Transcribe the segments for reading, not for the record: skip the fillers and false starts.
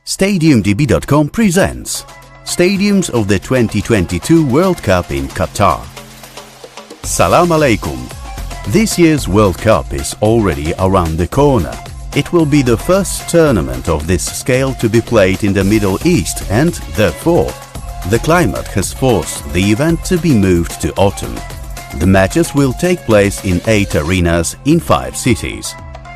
StadiumDB.com presents Stadiums of the 2022 World Cup in Qatar. Salam alaikum. This year's World Cup is already around the corner. It will be the first tournament of this scale to be played in the Middle East, and therefore, the climate has forced the event to be moved to autumn. The matches will take place in 8 arenas in 5 cities.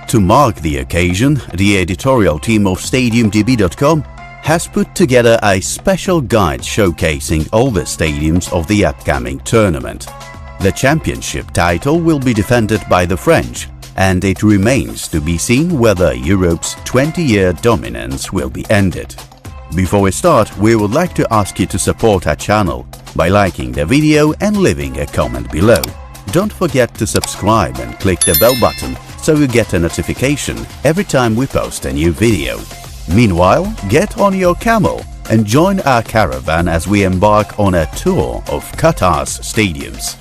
To mark the occasion, the editorial team of StadiumDB.com has put together a special guide showcasing all the stadiums of the upcoming tournament. The championship title will be defended by the French, and it remains to be seen whether Europe's 20-year dominance will be ended. Before we start, we would like to ask you to support our channel by liking the video and leaving a comment below. Don't forget to subscribe and click the bell button so you get a notification every time we post a new video. Meanwhile, get on your camel and join our caravan as we embark on a tour of Qatar's stadiums.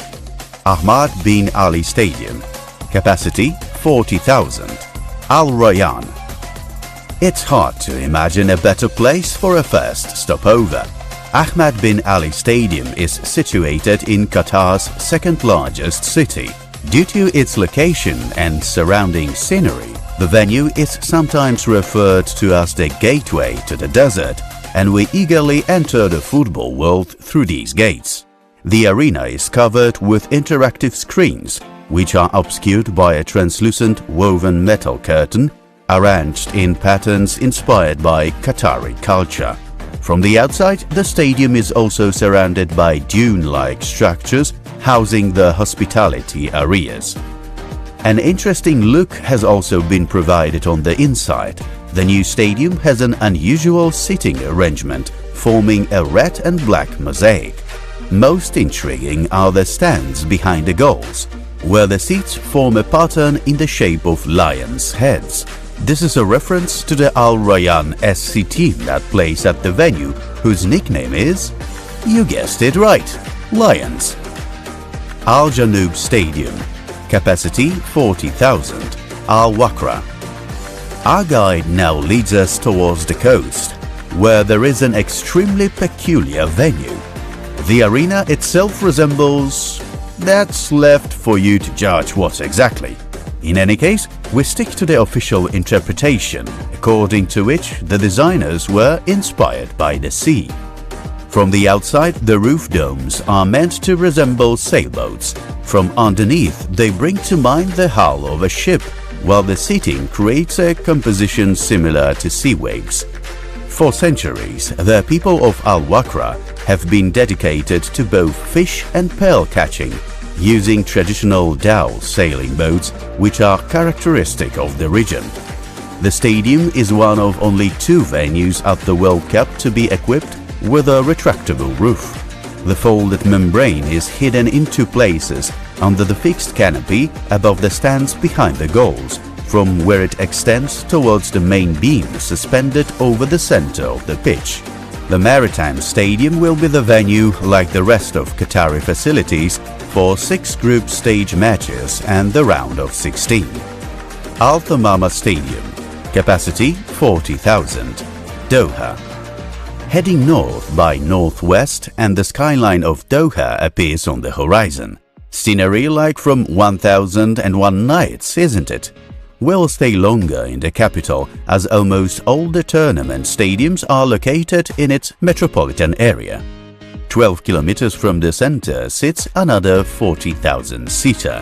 Ahmad bin Ali Stadium, capacity 40,000. Al Rayyan. It's hard to imagine a better place for a first stopover. Ahmad bin Ali Stadium is situated in Qatar's second largest city. Due to its location and surrounding scenery, the venue is sometimes referred to as the gateway to the desert, and we eagerly enter the football world through these gates. The arena is covered with interactive screens, which are obscured by a translucent woven metal curtain arranged in patterns inspired by Qatari culture. From the outside, the stadium is also surrounded by dune-like structures housing the hospitality areas. An interesting look has also been provided on the inside. The new stadium has an unusual seating arrangement forming a red and black mosaic. Most intriguing are the stands behind the goals, where the seats form a pattern in the shape of lions' heads. This is a reference to the Al Rayyan SC team that plays at the venue, whose nickname is, you guessed it right, Lions. Al Janoub Stadium, capacity 40,000. Al Wakra. Our guide now leads us towards the coast, where there is an extremely peculiar venue. The arena itself resembles... that's left for you to judge what exactly. In any case, we stick to the official interpretation, according to which the designers were inspired by the sea. From the outside, the roof domes are meant to resemble sailboats. From underneath, they bring to mind the hull of a ship, while the seating creates a composition similar to sea waves. For centuries, the people of Al Wakra have been dedicated to both fish and pearl catching, using traditional dhow sailing boats which are characteristic of the region. The stadium is one of only 2 venues at the World Cup to be equipped with a retractable roof. The folded membrane is hidden in 2 places under the fixed canopy above the stands behind the goals, from where it extends towards the main beam suspended over the center of the pitch. The Maritime Stadium will be the venue, like the rest of Qatari facilities, for 6 group stage matches and the round of 16. Al Thamama Stadium, capacity 40,000. Doha. Heading north by northwest, and the skyline of Doha appears on the horizon. Scenery like from 1001 Nights, isn't it? We'll stay longer in the capital, as almost all the tournament stadiums are located in its metropolitan area. 12 kilometers from the center sits another 40,000-seater.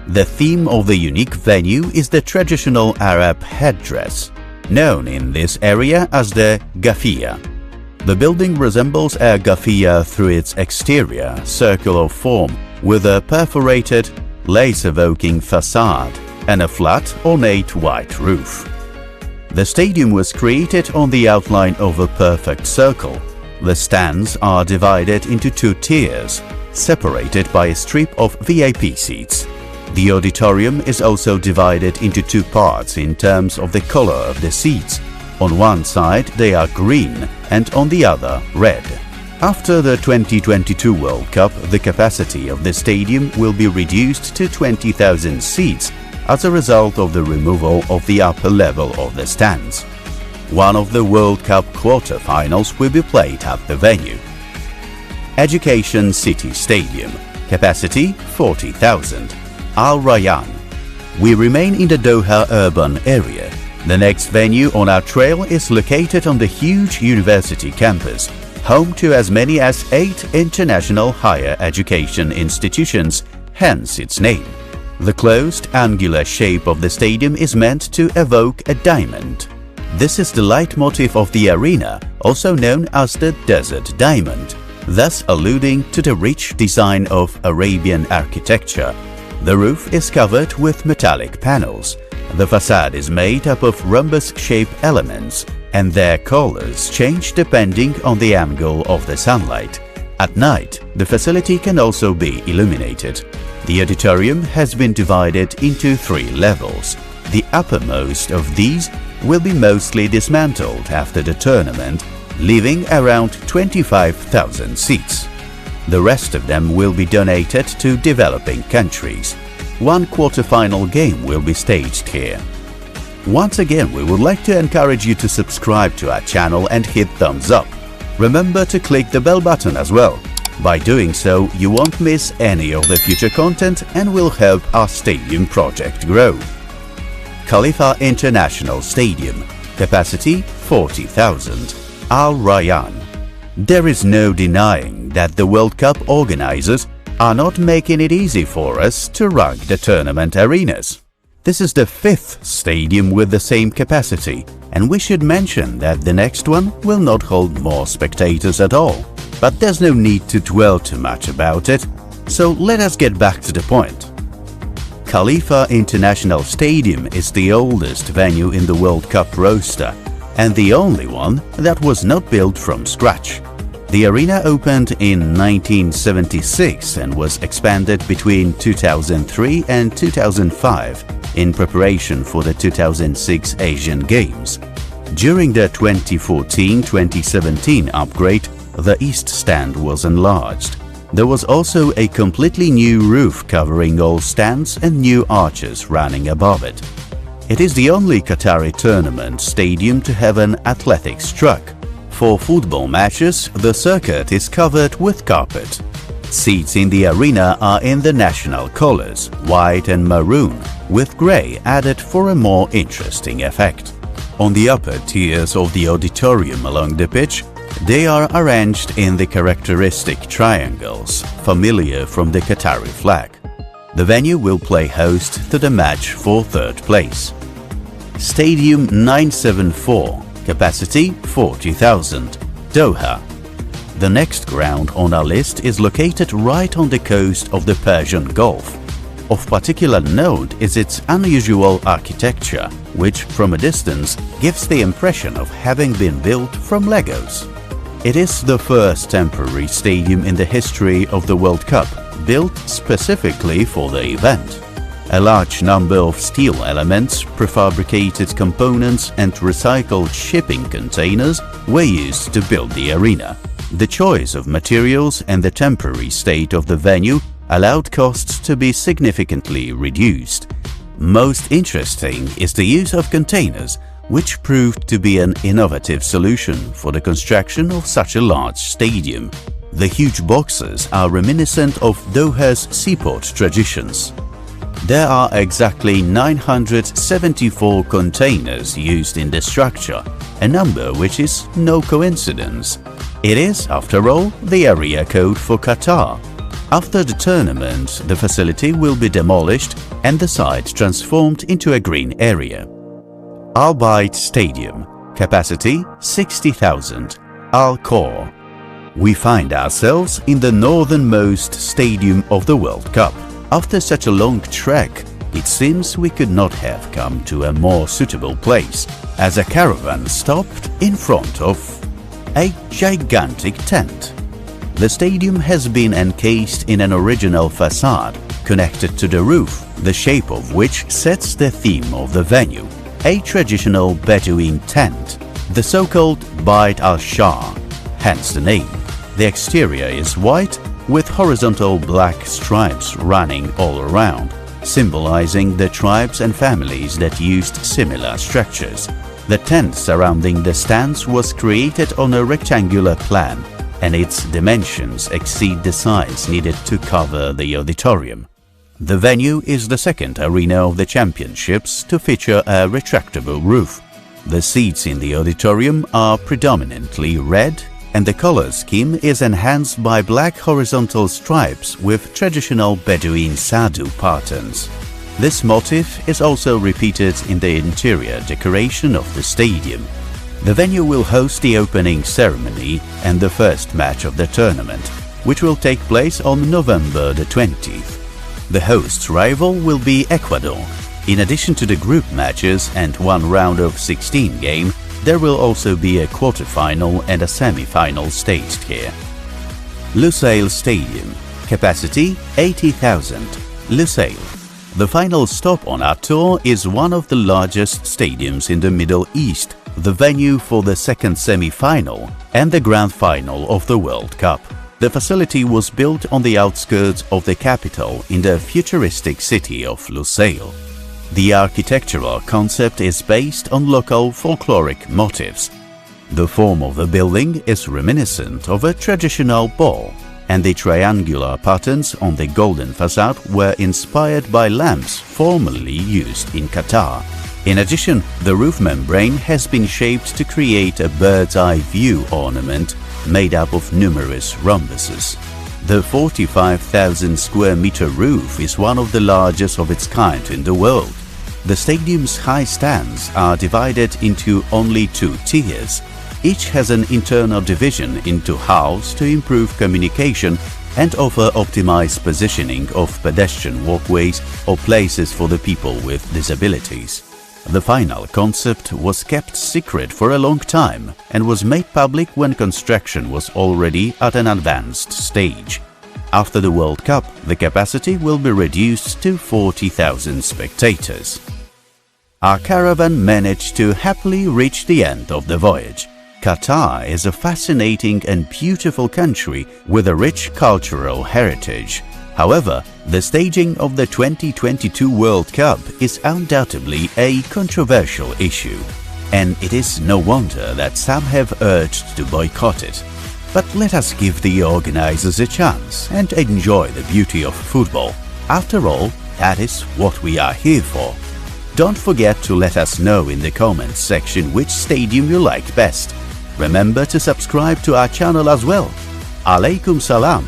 The theme of the unique venue is the traditional Arab headdress, known in this area as the Ghafiya. The building resembles a Ghafiya through its exterior, circular form, with a perforated, lace-evoking facade and a flat, ornate white roof. The stadium was created on the outline of a perfect circle. The stands are divided into 2 tiers, separated by a strip of VIP seats. The auditorium is also divided into 2 parts in terms of the color of the seats. On one side they are green and on the other red. After the 2022 World Cup, the capacity of the stadium will be reduced to 20,000 seats as a result of the removal of the upper level of the stands. One of the World Cup quarter-finals will be played at the venue. Education City Stadium, capacity 40,000, Al Rayyan. We remain in the Doha urban area. The next venue on our trail is located on the huge university campus, home to as many as 8 international higher education institutions, hence its name. The closed, angular shape of the stadium is meant to evoke a diamond. This is the leitmotif of the arena, also known as the Desert Diamond, thus alluding to the rich design of Arabian architecture. The roof is covered with metallic panels. The facade is made up of rhombus-shaped elements, and their colors change depending on the angle of the sunlight. At night, the facility can also be illuminated. The auditorium has been divided into 3 levels. The uppermost of these will be mostly dismantled after the tournament, leaving around 25,000 seats. The rest of them will be donated to developing countries. One quarter-final game will be staged here. Once again, we would like to encourage you to subscribe to our channel and hit thumbs up. Remember to click the bell button as well. By doing so, you won't miss any of the future content and will help our stadium project grow. Khalifa International Stadium, capacity 40,000, Al Rayyan. There is no denying that the World Cup organizers are not making it easy for us to rank the tournament arenas. This is the 5th stadium with the same capacity, and we should mention that the next one will not hold more spectators at all. But there's no need to dwell too much about it, so let us get back to the point. Khalifa International Stadium is the oldest venue in the World Cup roster, and the only one that was not built from scratch. The arena opened in 1976 and was expanded between 2003 and 2005 in preparation for the 2006 Asian Games. During the 2014-2017 upgrade, the East Stand was enlarged. There was also a completely new roof covering all stands and new arches running above it. It is the only Qatari tournament stadium to have an athletics track. For football matches, the circuit is covered with carpet. Seats in the arena are in the national colors, white and maroon, with grey added for a more interesting effect. On the upper tiers of the auditorium along the pitch, they are arranged in the characteristic triangles, familiar from the Qatari flag. The venue will play host to the match for 3rd place. Stadium 974, capacity 40,000, Doha. The next ground on our list is located right on the coast of the Persian Gulf. Of particular note is its unusual architecture, which from a distance gives the impression of having been built from Legos. It is the first temporary stadium in the history of the World Cup, built specifically for the event. A large number of steel elements, prefabricated components and recycled shipping containers were used to build the arena. The choice of materials and the temporary state of the venue allowed costs to be significantly reduced. Most interesting is the use of containers, which proved to be an innovative solution for the construction of such a large stadium. The huge boxes are reminiscent of Doha's seaport traditions. There are exactly 974 containers used in the structure, a number which is no coincidence. It is, after all, the area code for Qatar. After the tournament, the facility will be demolished and the site transformed into a green area. Al Bayt Stadium, capacity 60,000, Al Khor. We find ourselves in the northernmost stadium of the World Cup. After such a long trek, it seems we could not have come to a more suitable place, as a caravan stopped in front of a gigantic tent. The stadium has been encased in an original facade connected to the roof, the shape of which sets the theme of the venue, a traditional Bedouin tent, the so-called Bayt al-Shah, hence the name. The exterior is white with horizontal black stripes running all around, symbolizing the tribes and families that used similar structures. The tent surrounding the stands was created on a rectangular plan, and its dimensions exceed the size needed to cover the auditorium. The venue is the second arena of the championships to feature a retractable roof. The seats in the auditorium are predominantly red, and the color scheme is enhanced by black horizontal stripes with traditional Bedouin Sadu patterns. This motif is also repeated in the interior decoration of the stadium. The venue will host the opening ceremony and the first match of the tournament, which will take place on November the 20th. The host's rival will be Ecuador. In addition to the group matches and one round of 16 game, there will also be a quarter-final and a semi-final staged here. Lusail Stadium. Capacity 80,000. Lusail. The final stop on our tour is one of the largest stadiums in the Middle East, the venue for the second semi-final and the grand final of the World Cup. The facility was built on the outskirts of the capital in the futuristic city of Lusail. The architectural concept is based on local folkloric motifs. The form of the building is reminiscent of a traditional ball, and the triangular patterns on the golden facade were inspired by lamps formerly used in Qatar. In addition, the roof membrane has been shaped to create a bird's-eye view ornament made up of numerous rhombuses. The 45,000 square meter roof is one of the largest of its kind in the world. The stadium's high stands are divided into only 2 tiers. Each has an internal division into halves to improve communication and offer optimized positioning of pedestrian walkways or places for the people with disabilities. The final concept was kept secret for a long time and was made public when construction was already at an advanced stage. After the World Cup, the capacity will be reduced to 40,000 spectators. Our caravan managed to happily reach the end of the voyage. Qatar is a fascinating and beautiful country with a rich cultural heritage. However, the staging of the 2022 World Cup is undoubtedly a controversial issue, and it is no wonder that some have urged to boycott it. But let us give the organizers a chance and enjoy the beauty of football. After all, that is what we are here for. Don't forget to let us know in the comments section which stadium you liked best. Remember to subscribe to our channel as well. Alaikum Salam.